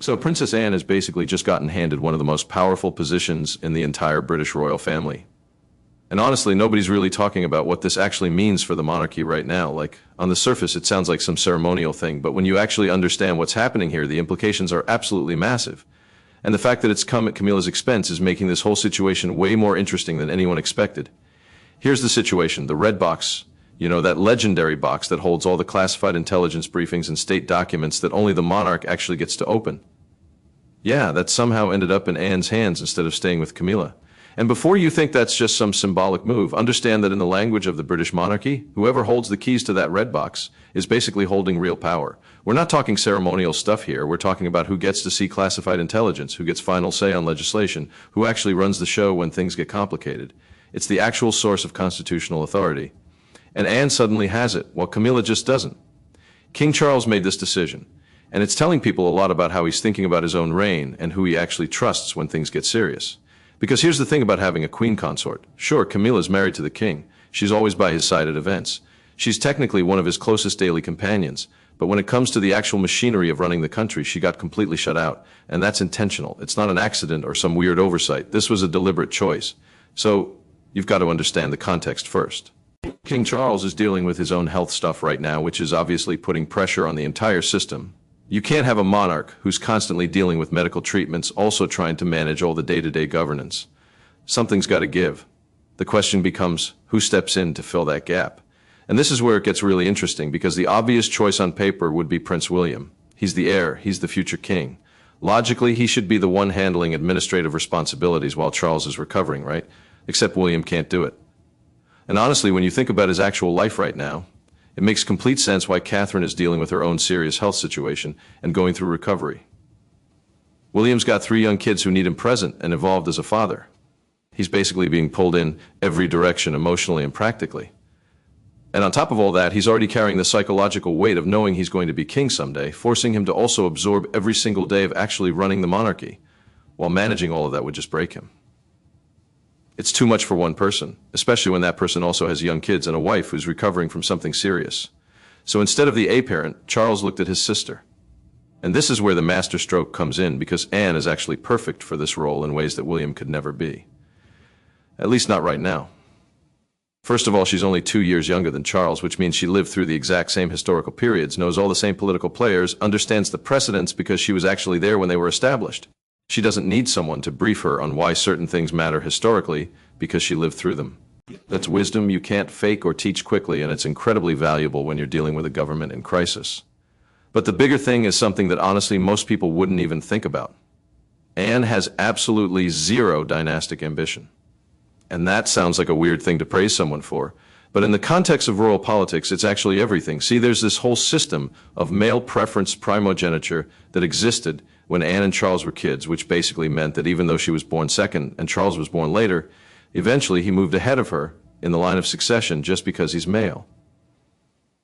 So Princess Anne has basically just gotten handed one of the most powerful positions in the entire British royal family. And honestly, nobody's really talking about what this actually means for the monarchy right now. Like, on the surface, it sounds like some ceremonial thing, but when you actually understand what's happening here, the implications are absolutely massive. And the fact that it's come at Camilla's expense is making this whole situation way more interesting than anyone expected. Here's the situation. The red box, you know, that legendary box that holds all the classified intelligence briefings and state documents that only the monarch actually gets to open. Yeah, that somehow ended up in Anne's hands instead of staying with Camilla. And before you think that's just some symbolic move, understand that in the language of the British monarchy, whoever holds the keys to that red box is basically holding real power. We're not talking ceremonial stuff here. We're talking about who gets to see classified intelligence, who gets final say on legislation, who actually runs the show when things get complicated. It's the actual source of constitutional authority. And Anne suddenly has it, while Camilla just doesn't. King Charles made this decision. And it's telling people a lot about how he's thinking about his own reign and who he actually trusts when things get serious. Because here's the thing about having a queen consort. Sure, Camilla's married to the king. She's always by his side at events. She's technically one of his closest daily companions. But when it comes to the actual machinery of running the country, she got completely shut out. And that's intentional. It's not an accident or some weird oversight. This was a deliberate choice. So you've got to understand the context first. King Charles is dealing with his own health stuff right now, which is obviously putting pressure on the entire system. You can't have a monarch who's constantly dealing with medical treatments also trying to manage all the day-to-day governance. Something's got to give. The question becomes, who steps in to fill that gap? And this is where it gets really interesting, because the obvious choice on paper would be Prince William. He's the heir, he's the future king. Logically, he should be the one handling administrative responsibilities while Charles is recovering, right? Except William can't do it. And honestly, when you think about his actual life right now, it makes complete sense why Catherine is dealing with her own serious health situation and going through recovery. William's got 3 young kids who need him present and involved as a father. He's basically being pulled in every direction emotionally and practically. And on top of all that, he's already carrying the psychological weight of knowing he's going to be king someday, forcing him to also absorb every single day of actually running the monarchy, while managing all of that would just break him. It's too much for one person, especially when that person also has young kids and a wife who's recovering from something serious. So instead of the A parent, Charles looked at his sister. And this is where the masterstroke comes in, because Anne is actually perfect for this role in ways that William could never be. At least not right now. First of all, she's only 2 years younger than Charles, which means she lived through the exact same historical periods, knows all the same political players, understands the precedents because she was actually there when they were established. She doesn't need someone to brief her on why certain things matter historically, because she lived through them. That's wisdom you can't fake or teach quickly, and it's incredibly valuable when you're dealing with a government in crisis. But the bigger thing is something that honestly most people wouldn't even think about. Anne has absolutely zero dynastic ambition. And that sounds like a weird thing to praise someone for. But in the context of royal politics, it's actually everything. See, there's this whole system of male preference primogeniture that existed when Anne and Charles were kids, which basically meant that even though she was born second and Charles was born later, eventually he moved ahead of her in the line of succession just because he's male.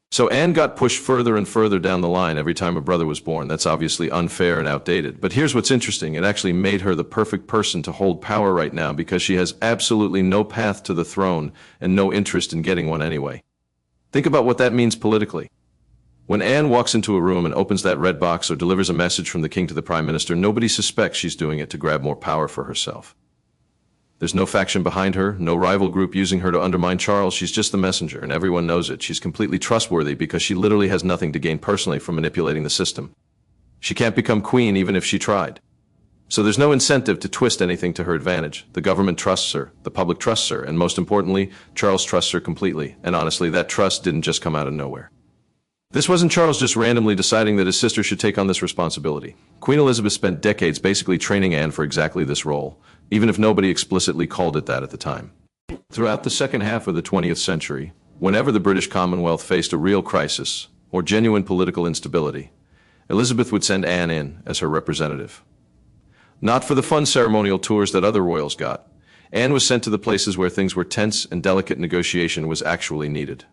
So Anne got pushed further and further down the line every time a brother was born. That's obviously unfair and outdated. But here's what's interesting. It actually made her the perfect person to hold power right now, because she has absolutely no path to the throne and no interest in getting one anyway. Think about what that means politically. When Anne walks into a room and opens that red box or delivers a message from the king to the prime minister, nobody suspects she's doing it to grab more power for herself. There's no faction behind her, no rival group using her to undermine Charles. She's just the messenger, and everyone knows it. She's completely trustworthy because she literally has nothing to gain personally from manipulating the system. She can't become queen even if she tried. So there's no incentive to twist anything to her advantage. The government trusts her, the public trusts her, and most importantly, Charles trusts her completely. And honestly, that trust didn't just come out of nowhere. This wasn't Charles just randomly deciding that his sister should take on this responsibility. Queen Elizabeth spent decades basically training Anne for exactly this role, even if nobody explicitly called it that at the time. Throughout the second half of the 20th century, whenever the British Commonwealth faced a real crisis or genuine political instability, Elizabeth would send Anne in as her representative. Not for the fun ceremonial tours that other royals got. Anne was sent to the places where things were tense and delicate negotiation was actually needed.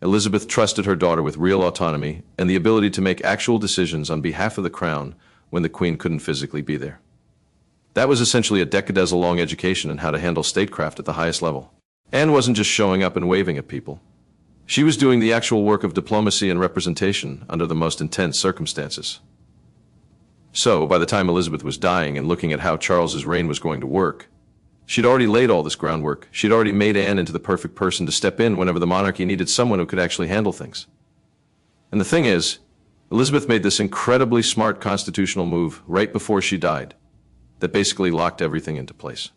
Elizabeth trusted her daughter with real autonomy and the ability to make actual decisions on behalf of the crown when the queen couldn't physically be there. That was essentially a decades-long education in how to handle statecraft at the highest level. Anne wasn't just showing up and waving at people. She was doing the actual work of diplomacy and representation under the most intense circumstances. So, by the time Elizabeth was dying and looking at how Charles's reign was going to work, she'd already laid all this groundwork. She'd already made Anne into the perfect person to step in whenever the monarchy needed someone who could actually handle things. And the thing is, Elizabeth made this incredibly smart constitutional move right before she died that basically locked everything into place.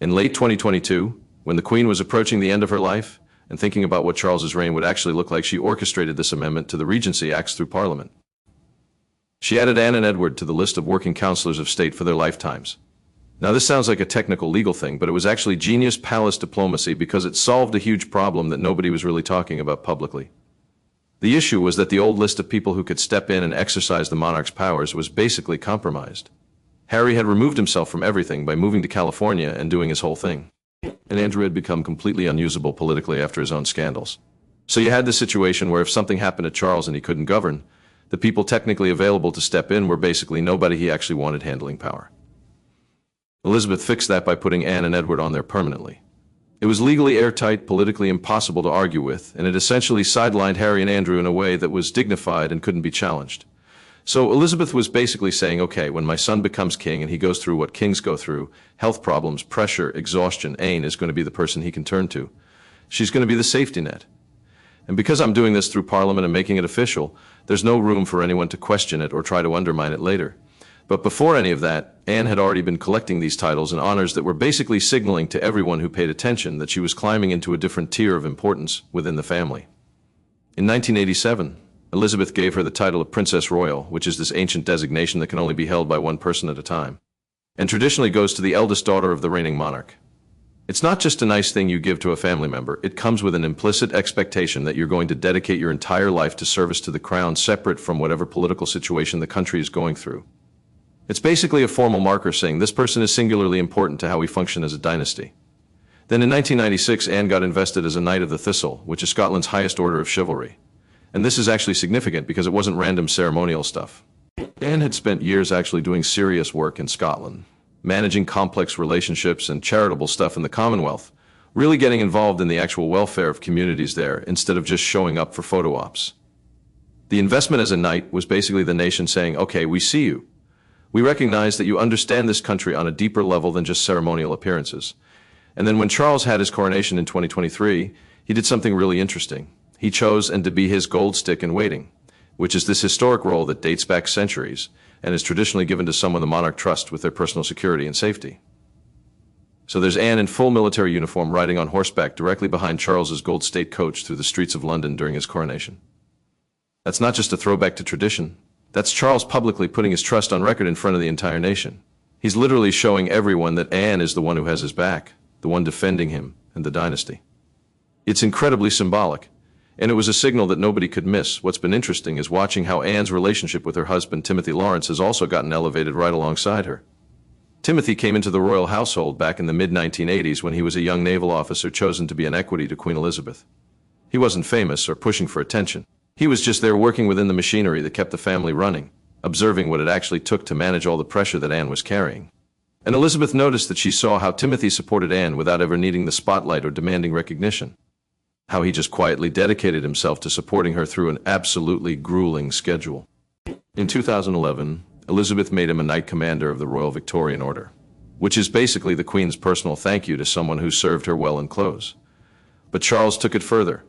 In late 2022, when the Queen was approaching the end of her life and thinking about what Charles's reign would actually look like, she orchestrated this amendment to the Regency Acts through Parliament. She added Anne and Edward to the list of working counselors of state for their lifetimes. Now, this sounds like a technical legal thing, but it was actually genius palace diplomacy because it solved a huge problem that nobody was really talking about publicly. The issue was that the old list of people who could step in and exercise the monarch's powers was basically compromised. Harry had removed himself from everything by moving to California and doing his whole thing. And Andrew had become completely unusable politically after his own scandals. So you had this situation where if something happened to Charles and he couldn't govern, the people technically available to step in were basically nobody he actually wanted handling power. Elizabeth fixed that by putting Anne and Edward on there permanently. It was legally airtight, politically impossible to argue with, and it essentially sidelined Harry and Andrew in a way that was dignified and couldn't be challenged. So Elizabeth was basically saying, okay, when my son becomes king and he goes through what kings go through, health problems, pressure, exhaustion, Anne is going to be the person he can turn to. She's going to be the safety net. And because I'm doing this through Parliament and making it official, there's no room for anyone to question it or try to undermine it later. But before any of that, Anne had already been collecting these titles and honors that were basically signaling to everyone who paid attention that she was climbing into a different tier of importance within the family. In 1987, Elizabeth gave her the title of Princess Royal, which is this ancient designation that can only be held by one person at a time, and traditionally goes to the eldest daughter of the reigning monarch. It's not just a nice thing you give to a family member, it comes with an implicit expectation that you're going to dedicate your entire life to service to the crown separate from whatever political situation the country is going through. It's basically a formal marker saying this person is singularly important to how we function as a dynasty. Then in 1996, Anne got invested as a Knight of the Thistle, which is Scotland's highest order of chivalry. And this is actually significant because it wasn't random ceremonial stuff. Anne had spent years actually doing serious work in Scotland, managing complex relationships and charitable stuff in the Commonwealth, really getting involved in the actual welfare of communities there instead of just showing up for photo ops. The investment as a knight was basically the nation saying, okay, we see you. We recognize that you understand this country on a deeper level than just ceremonial appearances. And then when Charles had his coronation in 2023, he did something really interesting. He chose Anne to be his gold stick in waiting, which is this historic role that dates back centuries and is traditionally given to someone the monarch trusts with their personal security and safety. So there's Anne in full military uniform riding on horseback directly behind Charles's gold state coach through the streets of London during his coronation. That's not just a throwback to tradition. That's Charles publicly putting his trust on record in front of the entire nation. He's literally showing everyone that Anne is the one who has his back, the one defending him and the dynasty. It's incredibly symbolic, and it was a signal that nobody could miss. What's been interesting is watching how Anne's relationship with her husband, Timothy Lawrence, has also gotten elevated right alongside her. Timothy came into the royal household back in the mid-1980s when he was a young naval officer chosen to be an equity to Queen Elizabeth. He wasn't famous or pushing for attention. He was just there working within the machinery that kept the family running, observing what it actually took to manage all the pressure that Anne was carrying. And Elizabeth noticed that she saw how Timothy supported Anne without ever needing the spotlight or demanding recognition. How he just quietly dedicated himself to supporting her through an absolutely grueling schedule. In 2011, Elizabeth made him a Knight Commander of the Royal Victorian Order, which is basically the Queen's personal thank you to someone who served her well and close. But Charles took it further.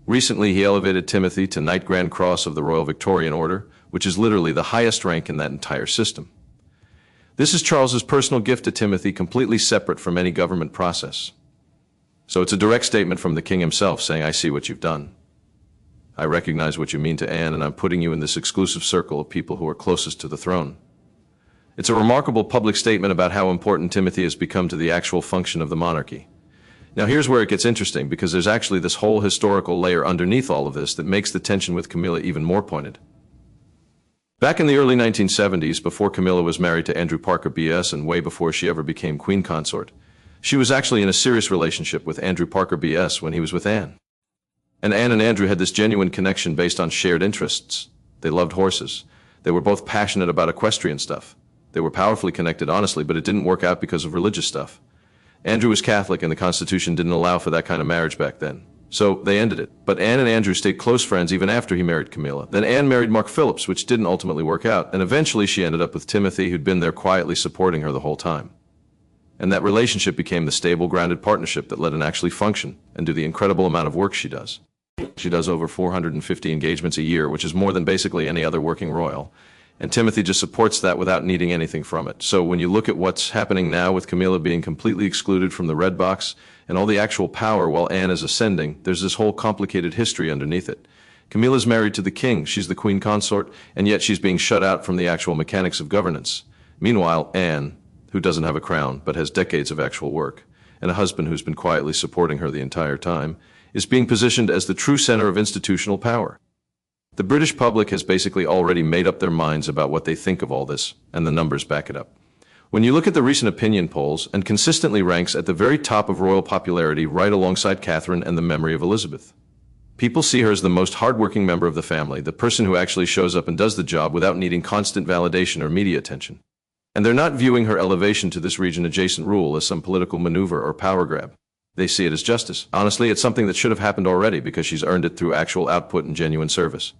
Recently, he elevated Timothy to Knight Grand Cross of the Royal Victorian Order, which is literally the highest rank in that entire system. This is Charles's personal gift to Timothy, completely separate from any government process. So it's a direct statement from the king himself saying, I see what you've done. I recognize what you mean to Anne, and I'm putting you in this exclusive circle of people who are closest to the throne. It's a remarkable public statement about how important Timothy has become to the actual function of the monarchy. Now here's where it gets interesting, because there's actually this whole historical layer underneath all of this that makes the tension with Camilla even more pointed. Back in the early 1970s, before Camilla was married to Andrew Parker BS and way before she ever became queen consort, she was actually in a serious relationship with Andrew Parker BS when he was with Anne. And Anne and Andrew had this genuine connection based on shared interests. They loved horses. They were both passionate about equestrian stuff. They were powerfully connected, honestly, but it didn't work out because of religious stuff. Andrew was Catholic, and the Constitution didn't allow for that kind of marriage back then. So they ended it. But Anne and Andrew stayed close friends even after he married Camilla. Then Anne married Mark Phillips, which didn't ultimately work out, and eventually she ended up with Timothy, who'd been there quietly supporting her the whole time. And that relationship became the stable, grounded partnership that let Anne actually function and do the incredible amount of work she does. She does over 450 engagements a year, which is more than basically any other working royal. And Timothy just supports that without needing anything from it. So when you look at what's happening now with Camilla being completely excluded from the Red Box and all the actual power while Anne is ascending, there's this whole complicated history underneath it. Camilla's married to the king, she's the queen consort, and yet she's being shut out from the actual mechanics of governance. Meanwhile, Anne, who doesn't have a crown but has decades of actual work, and a husband who's been quietly supporting her the entire time, is being positioned as the true center of institutional power. The British public has basically already made up their minds about what they think of all this, and the numbers back it up. When you look at the recent opinion polls, Anne consistently ranks at the very top of royal popularity right alongside Catherine and the memory of Elizabeth. People see her as the most hardworking member of the family, the person who actually shows up and does the job without needing constant validation or media attention. And they're not viewing her elevation to this region-adjacent rule as some political maneuver or power grab. They see it as justice. Honestly, it's something that should have happened already because she's earned it through actual output and genuine service.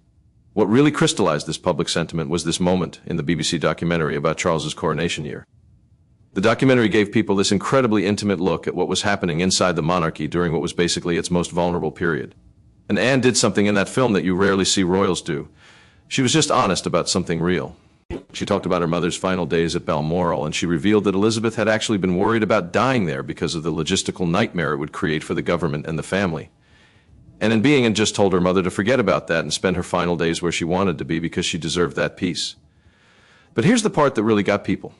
What really crystallized this public sentiment was this moment in the BBC documentary about Charles's coronation year. The documentary gave people this incredibly intimate look at what was happening inside the monarchy during what was basically its most vulnerable period. And Anne did something in that film that you rarely see royals do. She was just honest about something real. She talked about her mother's final days at Balmoral, and she revealed that Elizabeth had actually been worried about dying there because of the logistical nightmare it would create for the government and the family. And Anne just told her mother to forget about that and spend her final days where she wanted to be because she deserved that peace. But here's the part that really got people.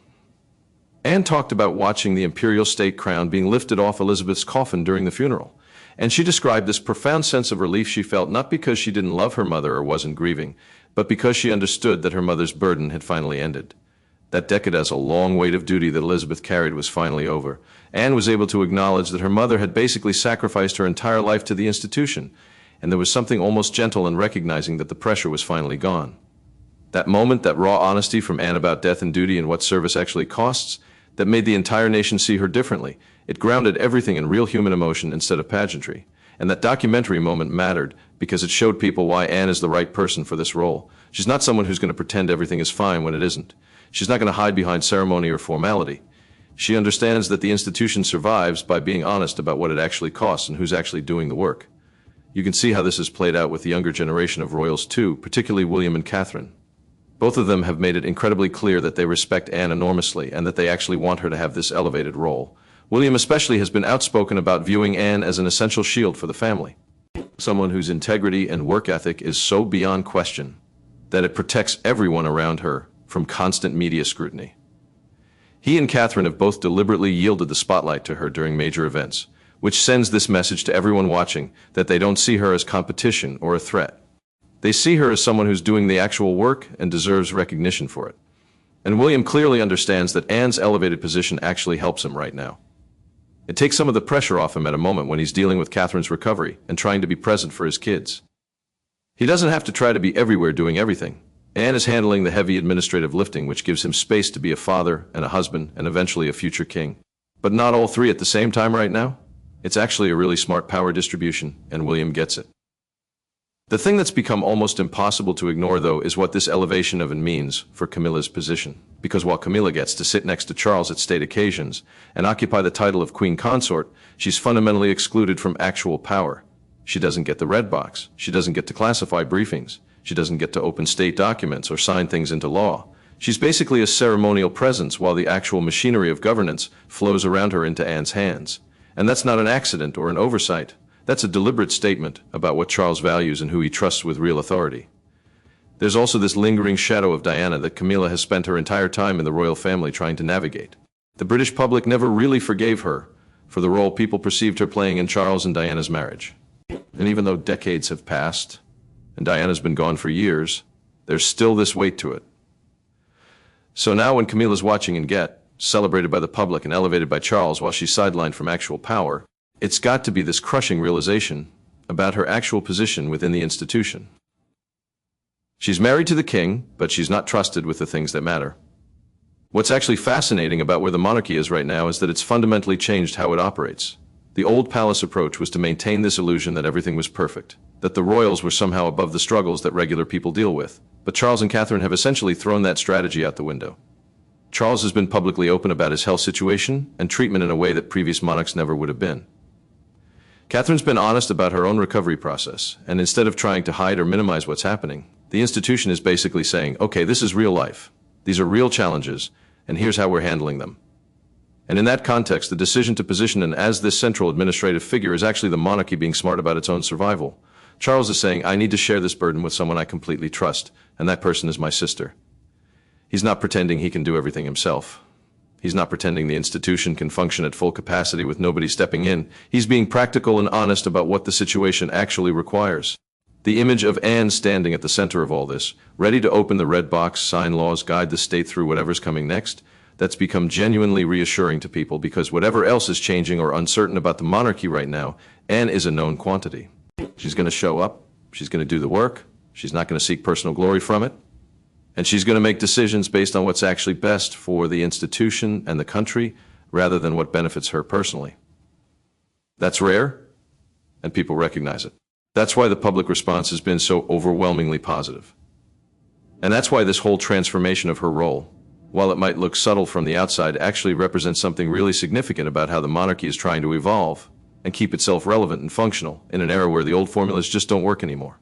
Anne talked about watching the imperial state crown being lifted off Elizabeth's coffin during the funeral. And she described this profound sense of relief she felt not because she didn't love her mother or wasn't grieving, but because she understood that her mother's burden had finally ended. That decade as a long weight of duty that Elizabeth carried was finally over. Anne was able to acknowledge that her mother had basically sacrificed her entire life to the institution, and there was something almost gentle in recognizing that the pressure was finally gone. That moment, that raw honesty from Anne about death and duty and what service actually costs, that made the entire nation see her differently. It grounded everything in real human emotion instead of pageantry. And that documentary moment mattered because it showed people why Anne is the right person for this role. She's not someone who's going to pretend everything is fine when it isn't. She's not going to hide behind ceremony or formality. She understands that the institution survives by being honest about what it actually costs and who's actually doing the work. You can see how this is played out with the younger generation of royals too, particularly William and Catherine. Both of them have made it incredibly clear that they respect Anne enormously and that they actually want her to have this elevated role. William especially has been outspoken about viewing Anne as an essential shield for the family. Someone whose integrity and work ethic is so beyond question that it protects everyone around her from constant media scrutiny. He and Catherine have both deliberately yielded the spotlight to her during major events, which sends this message to everyone watching that they don't see her as competition or a threat. They see her as someone who's doing the actual work and deserves recognition for it. And William clearly understands that Anne's elevated position actually helps him right now. It takes some of the pressure off him at a moment when he's dealing with Catherine's recovery and trying to be present for his kids. He doesn't have to try to be everywhere doing everything. Anne is handling the heavy administrative lifting, which gives him space to be a father and a husband and eventually a future king. But not all three at the same time right now. It's actually a really smart power distribution, and William gets it. The thing that's become almost impossible to ignore, though, is what this elevation of Anne means for Camilla's position. Because while Camilla gets to sit next to Charles at state occasions and occupy the title of queen consort, she's fundamentally excluded from actual power. She doesn't get the red box. She doesn't get to classify briefings. She doesn't get to open state documents or sign things into law. She's basically a ceremonial presence while the actual machinery of governance flows around her into Anne's hands. And that's not an accident or an oversight. That's a deliberate statement about what Charles values and who he trusts with real authority. There's also this lingering shadow of Diana that Camilla has spent her entire time in the royal family trying to navigate. The British public never really forgave her for the role people perceived her playing in Charles and Diana's marriage. And even though decades have passed, and Diana's been gone for years, there's still this weight to it. So now when Camilla's watching and get celebrated by the public and elevated by Charles while she's sidelined from actual power, it's got to be this crushing realization about her actual position within the institution. She's married to the king, but she's not trusted with the things that matter. What's actually fascinating about where the monarchy is right now is that it's fundamentally changed how it operates. The old palace approach was to maintain this illusion that everything was perfect, that the royals were somehow above the struggles that regular people deal with. But Charles and Catherine have essentially thrown that strategy out the window. Charles has been publicly open about his health situation and treatment in a way that previous monarchs never would have been. Catherine's been honest about her own recovery process, and instead of trying to hide or minimize what's happening, the institution is basically saying, okay, this is real life. These are real challenges, and here's how we're handling them. And in that context, the decision to position him as this central administrative figure is actually the monarchy being smart about its own survival. Charles is saying, I need to share this burden with someone I completely trust, and that person is my sister. He's not pretending he can do everything himself. He's not pretending the institution can function at full capacity with nobody stepping in. He's being practical and honest about what the situation actually requires. The image of Anne standing at the center of all this, ready to open the red box, sign laws, guide the state through whatever's coming next, that's become genuinely reassuring to people because whatever else is changing or uncertain about the monarchy right now, Anne is a known quantity. She's going to show up, she's going to do the work, she's not going to seek personal glory from it, and she's going to make decisions based on what's actually best for the institution and the country rather than what benefits her personally. That's rare, and people recognize it. That's why the public response has been so overwhelmingly positive. And that's why this whole transformation of her role, while it might look subtle from the outside, actually represents something really significant about how the monarchy is trying to evolve and keep itself relevant and functional in an era where the old formulas just don't work anymore.